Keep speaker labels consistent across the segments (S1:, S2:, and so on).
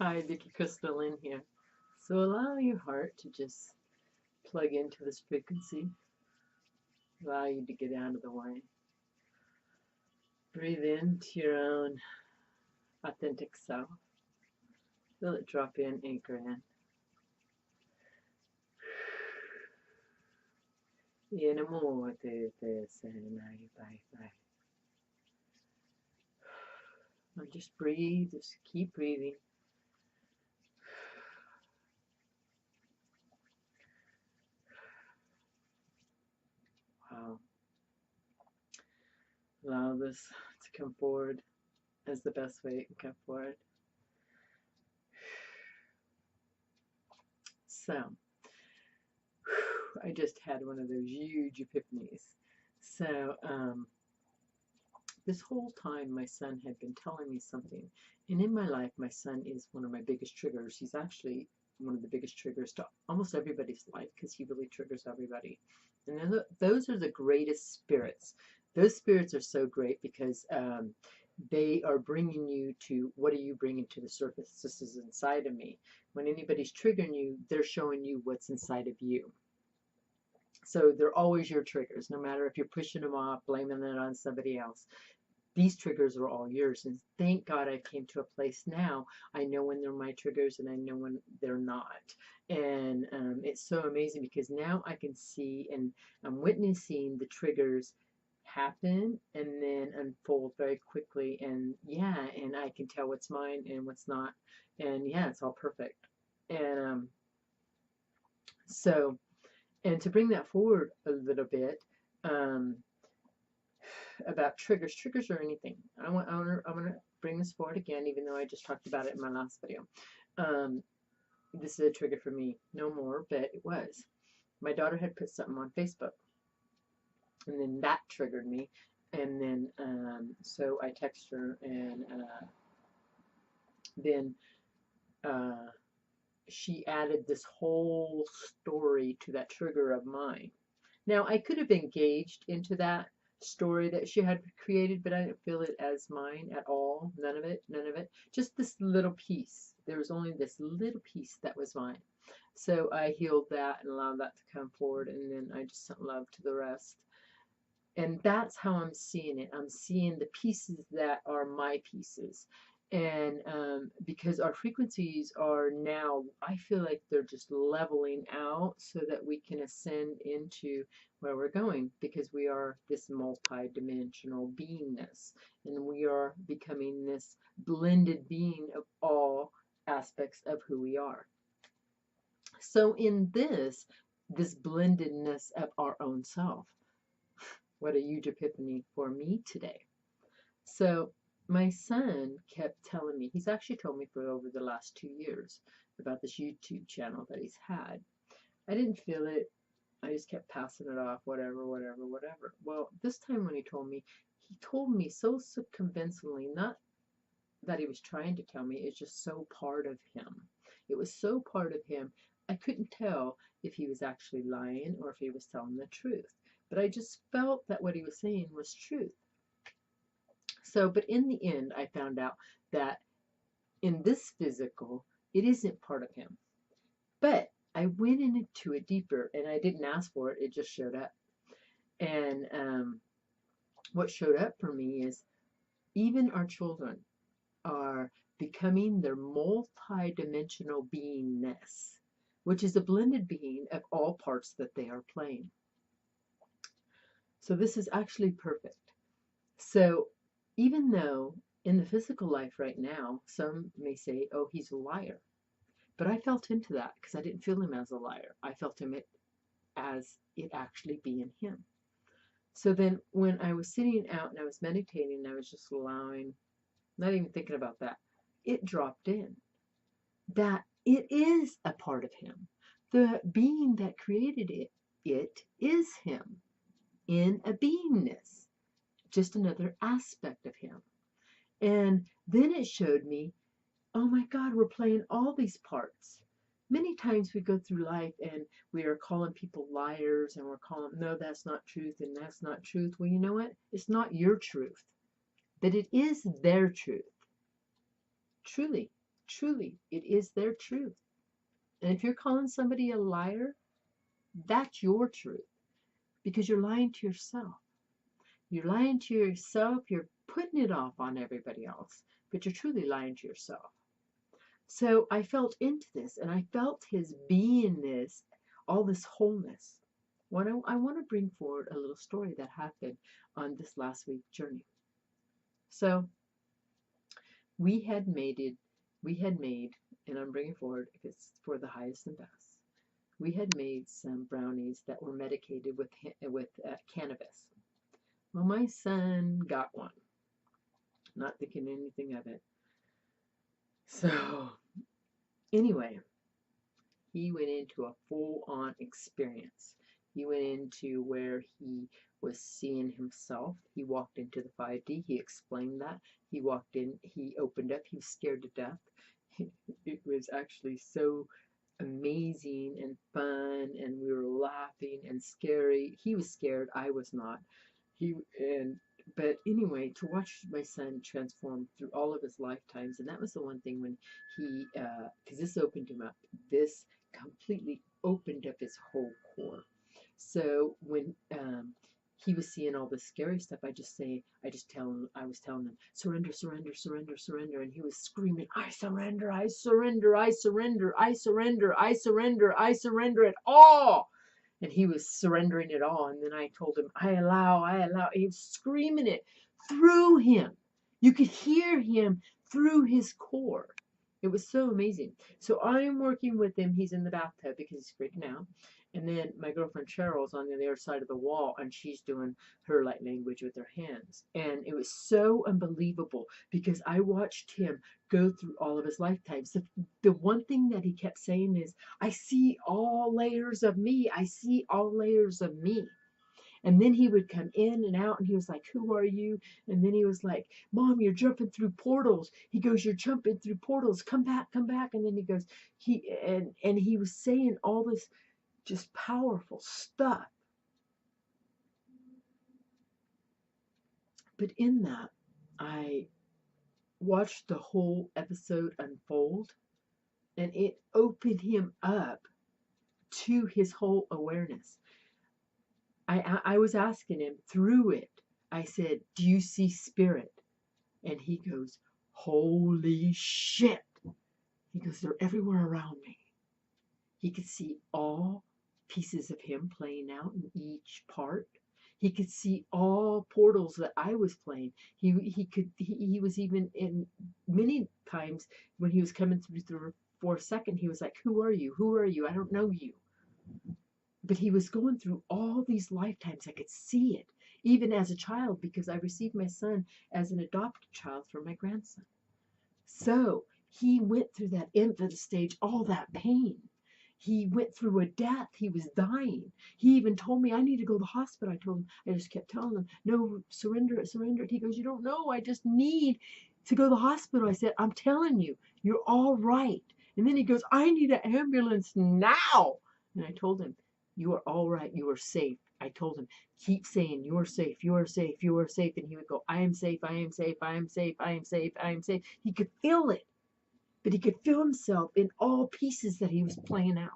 S1: Hi, Vicky Crystal in here. So allow your heart to just plug into this frequency. Allow you to get out of the way. Breathe into your own authentic self. Feel it drop in, anchor in. Yenamo te te senai bye bye. Now just breathe, just keep breathing. Wow. Allow this to come forward as the best way it can come forward. So, I just had one of those huge epiphanies. So, this whole time my son had been telling me something. And in my life, my son is one of my biggest triggers. He's actually one of the biggest triggers to almost everybody's life because he really triggers everybody. And those are the greatest spirits. Those spirits are so great because they are bringing you to what are you bringing to the surface? This is inside of me. When anybody's triggering you, they're showing you what's inside of you. So they're always your triggers, no matter if you're pushing them off, blaming it on somebody else. These triggers are all yours. And thank God I came to a place now. I know when they're my triggers and I know when they're not. And it's so amazing because now I can see and I'm witnessing the triggers happen and then unfold very quickly. And yeah, and I can tell what's mine and what's not. And yeah, it's all perfect. And so, and to bring that forward a little bit, um, about triggers. Triggers are anything. I want to bring this forward again, even though I just talked about it in my last video. Um, this is a trigger for me. No more, but it was. My daughter had put something on Facebook, and then that triggered me. And then, so I texted her, and then uh, she added this whole story to that trigger of mine. Now, I could have engaged into that story that she had created, but I didn't feel it as mine at all. None of it, none of it. Just this little piece. There was only this little piece that was mine. So I healed that and allowed that to come forward, and then I just sent love to the rest. And that's how I'm seeing it. I'm seeing the pieces that are my pieces. And because our frequencies are now, I feel like they're just leveling out so that we can ascend into where we're going because we are this multi-dimensional beingness and we are becoming this blended being of all aspects of who we are. So in this blendedness of our own self, what a huge epiphany for me today. So my son kept telling me, he's actually told me for over the last 2 years about this YouTube channel that he's had. I didn't feel it. I just kept passing it off, whatever, whatever, whatever. Well, this time when he told me so convincingly, not that he was trying to tell me, it's just so part of him. It was so part of him. I couldn't tell if he was actually lying or if he was telling the truth. But I just felt that what he was saying was truth. So, but in the end, I found out that in this physical, it isn't part of him. But I went into it deeper and I didn't ask for it, it just showed up. And what showed up for me is even our children are becoming their multi-dimensional beingness, which is a blended being of all parts that they are playing. So this is actually perfect. So even though in the physical life right now, some may say, oh, he's a liar. But I felt into that because I didn't feel him as a liar. I felt him as it actually being him. So then when I was sitting out and I was meditating, and I was just allowing, not even thinking about that, it dropped in that it is a part of him. The being that created it is him in a beingness, just another aspect of him. And then it showed me, oh my God, we're playing all these parts. Many times we go through life and we are calling people liars and we're calling, no, that's not truth and that's not truth. Well, you know what? It's not your truth, but it is their truth. Truly. Truly, it is their truth. And if you're calling somebody a liar, that's your truth because you're lying to yourself. You're lying to yourself, you're putting it off on everybody else, but you're truly lying to yourself. So I felt into this and I felt his beingness, all this wholeness. I want to bring forward a little story that happened on this last week journey. So we had made it, we had made, and I'm bringing forward if it's for the highest and best. We had made some brownies that were medicated with cannabis. Well, my son got one, not thinking anything of it. So anyway, he went into a full-on experience. He went into where he was seeing himself. He walked into the 5D. He explained that. He walked in. He opened up. He was scared to death. It was actually so amazing and fun, and we were laughing and scary. He was scared. I was not. But anyway, to watch my son transform through all of his lifetimes, and that was the one thing when he, because this opened him up. This completely opened up his whole core. So when he was seeing all this scary stuff, I was telling him, surrender, surrender, surrender, surrender, and he was screaming, I surrender, I surrender, I surrender, I surrender, I surrender, I surrender it all. And he was surrendering it all. And then I told him, I allow, I allow. He was screaming it through him. You could hear him through his core. It was so amazing. So I'm working with him. He's in the bathtub because he's freaking out. And then my girlfriend Cheryl's on the other side of the wall, and she's doing her light language with her hands. And it was so unbelievable because I watched him go through all of his lifetimes. The one thing that he kept saying is, I see all layers of me. I see all layers of me. And then he would come in and out and he was like, who are you? And then he was like, Mom, you're jumping through portals. He goes, you're jumping through portals. Come back, come back. And then he goes, and he was saying all this just powerful stuff. But in that, I watched the whole episode unfold, and it opened him up to his whole awareness. I was asking him through it. I said, do you see spirit? And he goes, holy shit. He goes, they're everywhere around me. He could see all pieces of him playing out in each part. He could see all portals that I was playing. He was even in many times when he was coming through for a second, he was like, who are you? Who are you? I don't know you. But he was going through all these lifetimes. I could see it, even as a child, because I received my son as an adopted child from my grandson. So he went through that infant stage, all that pain. He went through a death. He was dying. He even told me, I need to go to the hospital. I told him, I just kept telling him, no, surrender it, surrender it. He goes, you don't know. I just need to go to the hospital. I said, I'm telling you, you're all right. And then he goes, I need an ambulance now. And I told him, you are all right. You are safe. I told him, keep saying, you are safe, you are safe, you are safe. And he would go, I am safe, I am safe, I am safe, I am safe, I am safe. He could feel it, but he could feel himself in all pieces that he was playing out.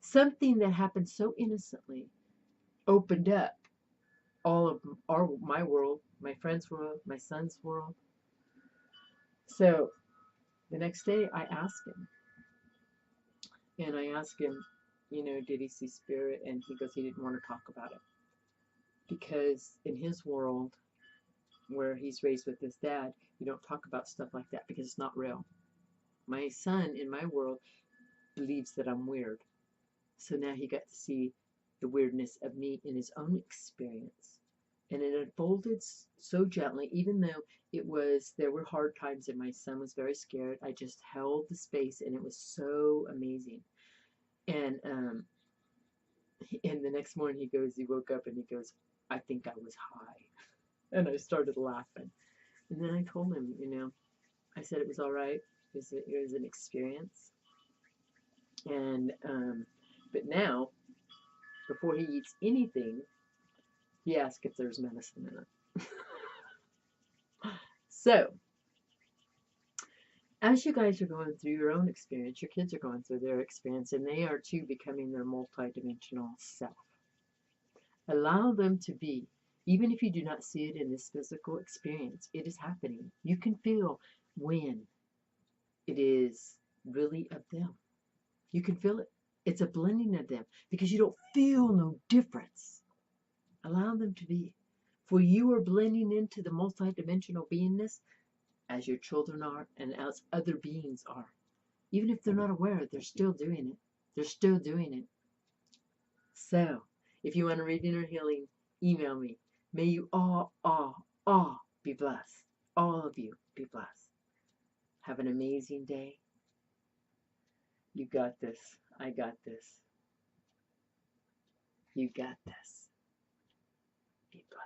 S1: Something that happened so innocently opened up all of my world, my friend's world, my son's world. So the next day I asked him, did he see spirit? And he goes, he didn't want to talk about it. Because in his world, where he's raised with his dad, you don't talk about stuff like that because it's not real. My son in my world believes that I'm weird. So now he got to see the weirdness of me in his own experience. And it unfolded so gently, even though there were hard times and my son was very scared. I just held the space and it was so amazing. And the next morning he woke up and he goes, I think I was high. And I started laughing. And then I told him, I said it was all right. It was an experience. And, but now, before he eats anything, he asks if there's medicine in it. So, as you guys are going through your own experience, your kids are going through their experience, and they are too becoming their multidimensional self. Allow them to be, even if you do not see it in this physical experience, it is happening. You can feel when it is really of them. You can feel it. It's a blending of them because you don't feel no difference. Allow them to be. For you are blending into the multidimensional beingness as your children are and as other beings are. Even if they're not aware, they're still doing it. They're still doing it. So, if you want a reading or healing, email me. May you all be blessed. All of you be blessed. Have an amazing day. You got this. I got this. You got this. Be blessed.